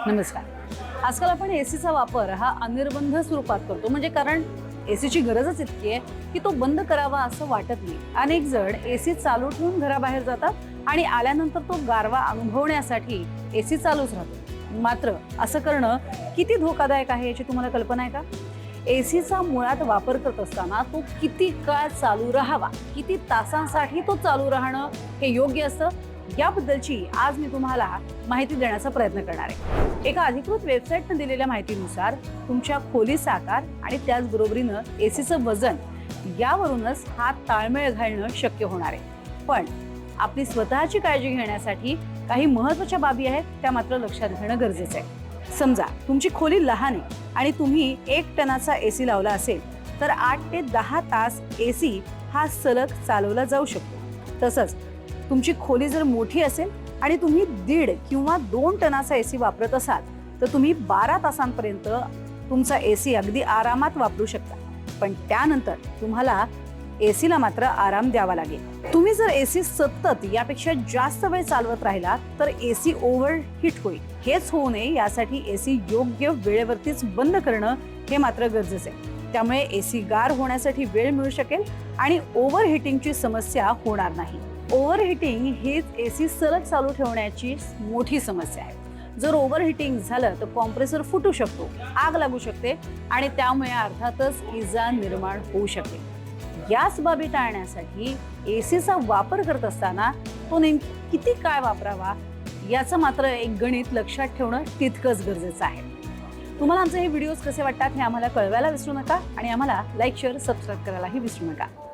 नमस्कार. आजकाल आपण एसीचा वापर हा अनिर्बंध स्वरूपात करतो, म्हणजे कारण एसीची गरजच इतकी आहे की तो बंद करावा असं वाटत नाही. अनेक जण एसी चालू ठेवून घराबाहेर जातात आणि आल्यानंतर तो गारवा अनुभवण्यासाठी एसी चालूच राहतो. मात्र असं करणं किती धोकादायक आहे याची तुम्हाला कल्पना आहे का? एसीचा मुळात वापर करत असताना तो किती काळ चालू राहावा, किती तासांसाठी तो चालू राहणं हे योग्य असतं, याबद्दलची आज मी तुम्हाला माहिती देण्याचा प्रयत्न करणार आहे. एका अधिकृत वेबसाईटने दिलेल्या माहितीनुसार तुमच्या खोलीचा आकार आणि त्याचबरोबरीनं एसीचं वजन यावरूनच हा ताळमेळ घालणं शक्य होणार आहे. पण आपली स्वतःची काळजी घेण्यासाठी काही महत्त्वाच्या बाबी आहेत, त्या मात्र लक्षात घेणं गरजेचं आहे. समजा तुमची खोली लहान आहे आणि तुम्ही 1 टनाचा एसी लावला असेल तर 8 ते 10 तास एसी हा सलग चालवला जाऊ शकतो. तसंच तुमची खोली जर मोठी असेल आणि तुम्ही 1.5 किंवा 2 टनाचा एसी वापरत असाल तर तुम्ही 12 तासांपर्यंत तुमचा एसी अगदी आरामात वापरू शकता. पण त्यानंतर तुम्हाला एसीला मात्र आराम द्यावा लागेल. तुम्ही जर एसी सतत यापेक्षा जास्त वेळ चालवत राहिला तर एसी ओव्हरहीट होईल. हेच होऊ नये यासाठी एसी योग्य वेळेवरतीच बंद करणं हे मात्र गरजेचं आहे. त्यामुळे एसी गार होण्यासाठी वेळ मिळू शकेल आणि ओव्हरहीटिंगची समस्या होणार नाही. ओव्हरहीटिंग हीच एसी सलग चालू ठेवण्याची मोठी समस्या आहे. जर ओव्हरहीटिंग झालं तर कॉम्प्रेसर फुटू शकतो, आग लागू शकते आणि त्यामुळे अर्थातच इजा निर्माण होऊ शकते. याच बाबी टाळण्यासाठी एसीचा वापर करत असताना तो नेमकी किती काळ वापरावा याचं मात्र एक गणित लक्षात ठेवणं तितकंच गरजेचं आहे. तुम्हाला आमचे हे व्हिडिओज कसे वाटतात हे आम्हाला कळवायला विसरू नका आणि आम्हाला लाईक, शेअर, सबस्क्राईब करायलाही विसरू नका.